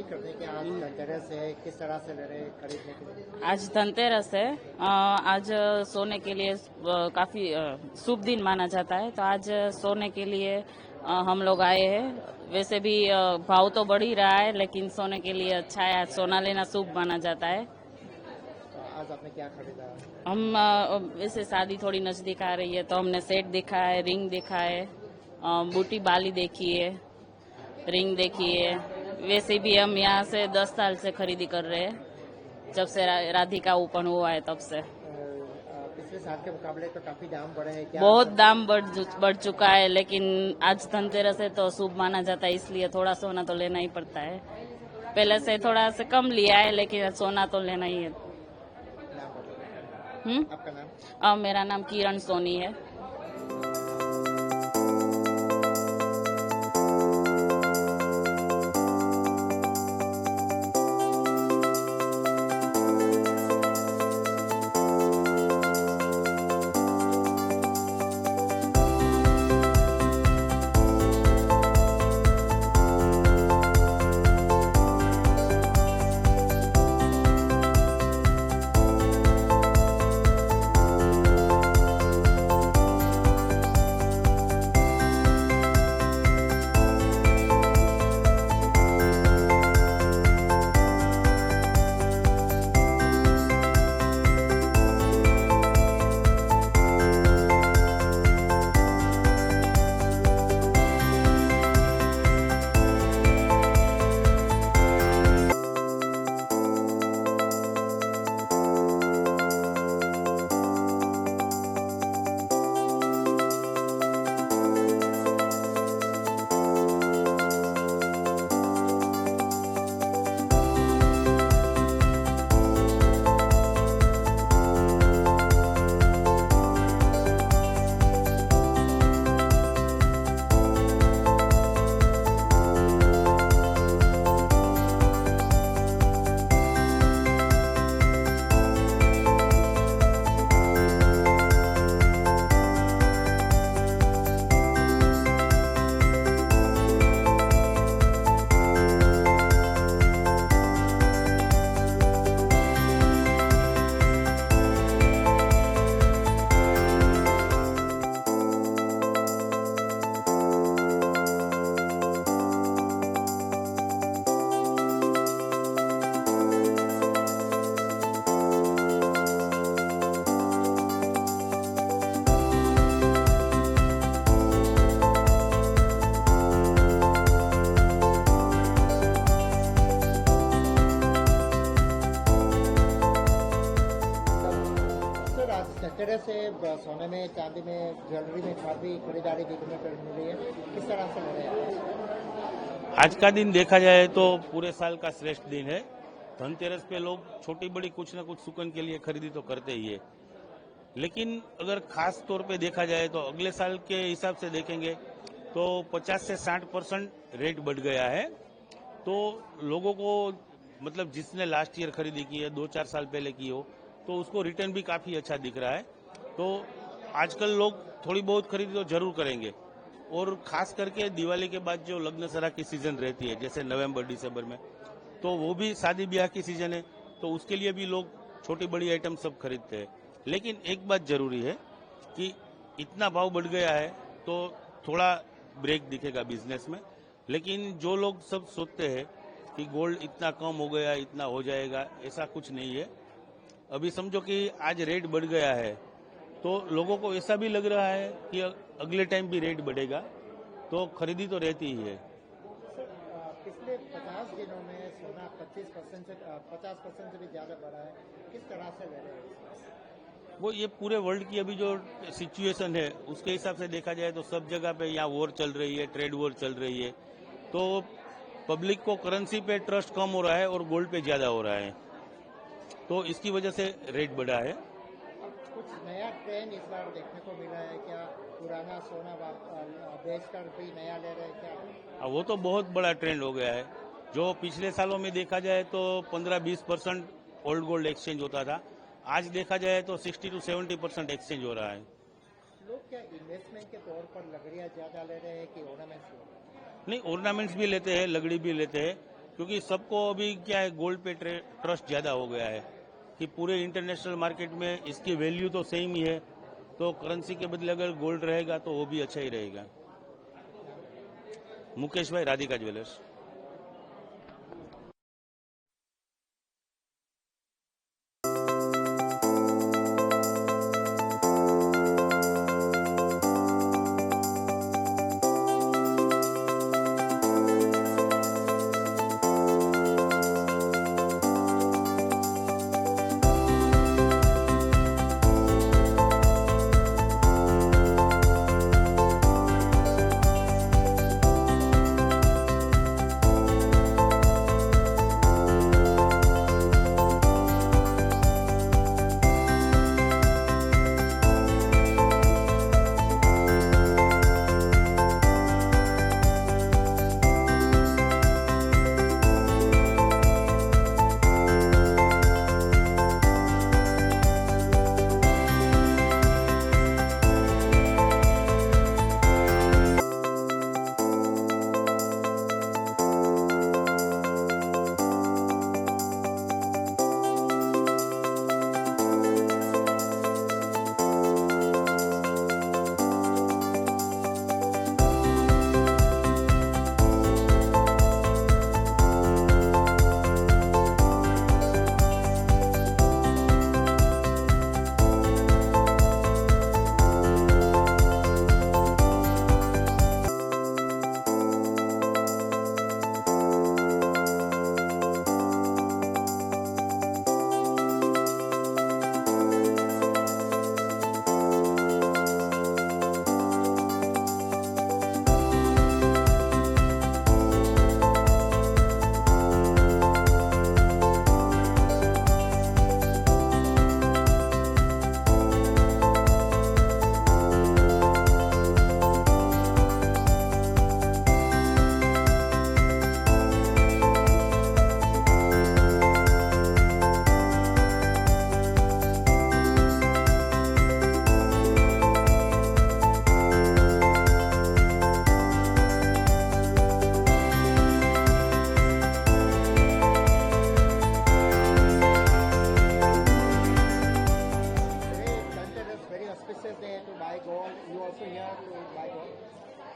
करने के आज धनतेरस है, किस तरह से ले रहे हैं खरीदने के लिए? आज धनतेरस है। आज सोने के लिए काफी शुभ दिन माना जाता है, तो आज सोने के लिए हम लोग आए हैं। वैसे भी भाव तो बढ़ ही रहा है, लेकिन सोने के लिए अच्छा है। आज सोना लेना शुभ माना जाता है। आज आपने क्या खरीदा? हम वैसे शादी थोड़ी नजदीक आ रही है, तो हमने सेट देखा है, रिंग देखा है, बूटी बाली देखी है, रिंग देखी है। वैसे भी हम यहाँ से 10 साल से खरीदी कर रहे हैं, जब से राधिका ओपन हुआ है तब से। पिछले साल के मुकाबले तो काफी दाम बढ़े हैं क्या? बहुत दाम बढ़ चुका है, लेकिन आज धनतेरस है तो शुभ माना जाता है, इसलिए थोड़ा सोना तो लेना ही पड़ता है। पहले से थोड़ा से कम लिया है, लेकिन सोना तो लेना ही है। आपका नाम? मेरा नाम किरण सोनी है। धनतेरस से सोने में, चांदी में, ज्वेलरी में काफी खरीदारी देखने को मिली है, किस तरह से ले रहे हैं? आज का दिन देखा जाए तो पूरे साल का श्रेष्ठ दिन है। धनतेरस पे लोग छोटी बड़ी कुछ न कुछ सुकन के लिए खरीदी तो करते ही है, लेकिन अगर खास तौर पे देखा जाए तो अगले साल के हिसाब से देखेंगे तो 50 से 60% रेट बढ़ गया है। तो लोगों को मतलब जिसने लास्ट ईयर खरीदी की है, 2-4 साल पहले की हो, तो उसको रिटर्न भी काफी अच्छा दिख रहा है। तो आजकल लोग थोड़ी बहुत खरीदी तो जरूर करेंगे, और खास करके दिवाली के बाद जो लग्न सरा की सीजन रहती है, जैसे नवंबर दिसंबर में, तो वो भी शादी ब्याह की सीजन है, तो उसके लिए भी लोग छोटी बड़ी आइटम सब खरीदते हैं। लेकिन एक बात जरूरी है कि इतना भाव बढ़ गया है तो थोड़ा ब्रेक दिखेगा बिजनेस में। लेकिन जो लोग सब सोचते हैं कि गोल्ड इतना कम हो गया, इतना हो जाएगा, ऐसा कुछ नहीं है। अभी समझो कि आज रेट बढ़ गया है, तो लोगों को ऐसा भी लग रहा है कि अगले टाइम भी रेट बढ़ेगा, तो खरीदी तो रहती ही है। पिछले 50 दिनों में सोना 50% से भी ज्यादा बढ़ा है, किस तरह से ले रहे हैं? वो ये पूरे वर्ल्ड की अभी जो सिचुएशन है उसके हिसाब से देखा जाए तो सब जगह पे यहाँ वॉर चल रही है, ट्रेड वॉर चल रही है, तो पब्लिक को करेंसी पे ट्रस्ट कम हो रहा है और गोल्ड पे ज्यादा हो रहा है, तो इसकी वजह से रेट बढ़ा है। कुछ नया ट्रेंड इस बार देखने को मिला है क्या? पुराना सोना बेचकर भी नया ले रहे हैं क्या? वो तो बहुत बड़ा ट्रेंड हो गया है। जो पिछले सालों में देखा जाए तो 15-20% ओल्ड गोल्ड एक्सचेंज होता था, आज देखा जाए तो 60 to 70% एक्सचेंज हो रहा है। लोग क्या इन्वेस्टमेंट के तौर पर लकड़ियां ज्यादा ले रहे हैं कि ऑर्नामेंट्स? नहीं, ऑर्नामेंट्स भी लेते हैं, लकड़ी भी लेते हैं, क्योंकि सबको अभी क्या है, गोल्ड पे ट्रस्ट ज़्यादा हो गया है कि पूरे इंटरनेशनल मार्केट में इसकी वैल्यू तो सेम ही है, तो करेंसी के बदले अगर गोल्ड रहेगा तो वो भी अच्छा ही रहेगा। मुकेश भाई, Radhika jewellers.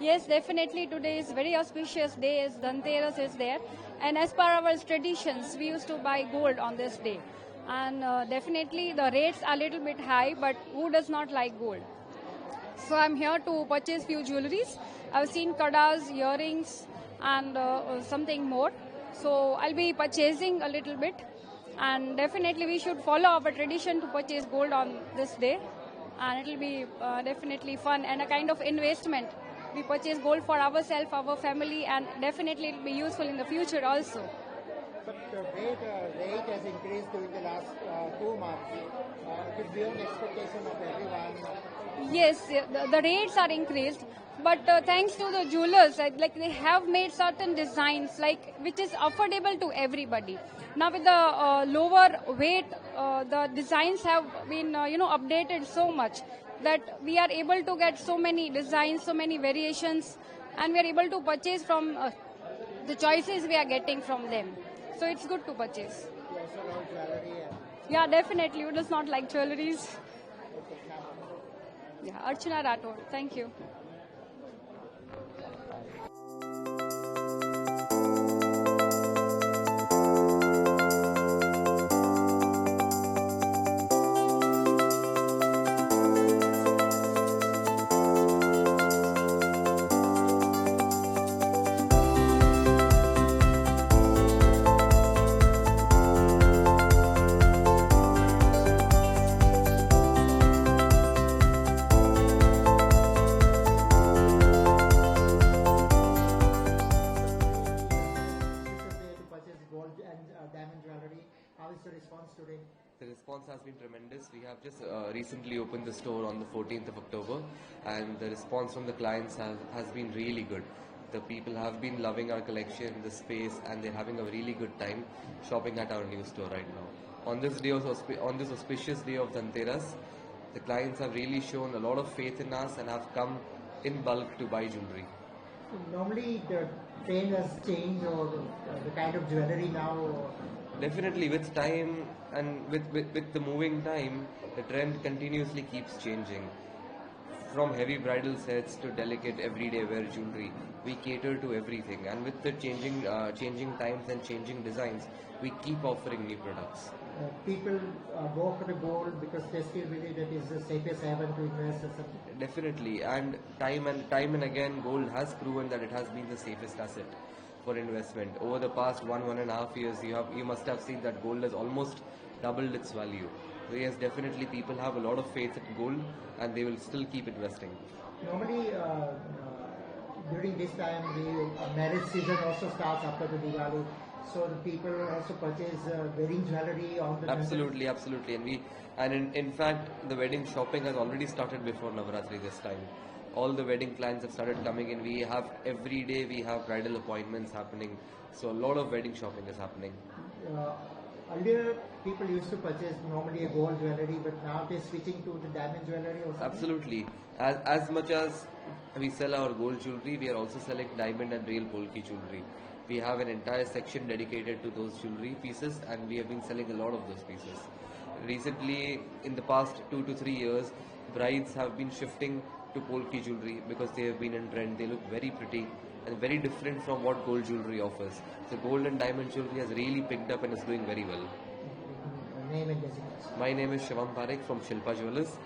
Yes, definitely today is very auspicious day as Dhanteras is there. And as per our traditions, we used to buy gold on this day. And definitely the rates are a little bit high, but who does not like gold? So I'm here to purchase few jewelries. I've seen kadas, earrings and something more. So I'll be purchasing a little bit. And definitely we should follow our tradition to purchase gold on this day. And it'll be definitely fun and a kind of investment. We purchase gold for ourselves, our family, and definitely it'll be useful in the future also. But the rate has increased during the last 2 months. It is beyond the expectation of everyone. Yes, the rates are increased, but thanks to the jewelers, like they have made certain designs like which is affordable to everybody. Now with the lower weight, the designs have been updated so much that we are able to get so many designs, so many variations, and we are able to purchase from the choices we are getting from them. So it's good to purchase. You also love jewelry. Yeah, definitely. Who does not like jewelries? Yeah, Archana Rathod. Thank you. How is the response today? The response has been tremendous. We have just recently opened the store on the 14th of October, and the response from the clients has been really good. The people have been loving our collection, the space, and they're having a really good time shopping at our new store right now. On this auspicious day of Dhanteras, the clients have really shown a lot of faith in us and have come in bulk to buy jewelry. Normally, the trend has changed or the kind of jewelry now? Definitely, with time and with the moving time, the trend continuously keeps changing. From heavy bridal sets to delicate everyday wear jewelry, we cater to everything. And with the changing times and changing designs, we keep offering new products. People go for the gold because they still believe that is the safest haven to invest or something. Definitely, and time and again, gold has proven that it has been the safest asset for investment. Over the past 1.5 years, you must have seen that gold has almost doubled its value. So yes, definitely, people have a lot of faith in gold, and they will still keep investing. Normally, during this time, the marriage season also starts after the Diwali. So the people also purchase wedding jewelry on the Absolutely, absolutely, and in fact, the wedding shopping has already started before Navaratri this time. All the wedding clients have started coming in. We have every day we have bridal appointments happening, so a lot of wedding shopping is happening. Uh, Earlier, people used to purchase normally a gold jewelry, but now they're switching to the diamond jewelry or something. Absolutely, as much as we sell our gold jewelry, we are also selling diamond and real polki jewelry. We have an entire section dedicated to those jewelry pieces, and we have been selling a lot of those pieces. Recently, in the past 2 to 3 years, brides have been shifting to polki jewelry because they have been in trend. They look very pretty and very different from what gold jewelry offers. So gold and diamond jewelry has really picked up and is doing very well. Name and designation. My name is Shivam Parekh from Shilpa Jewelers.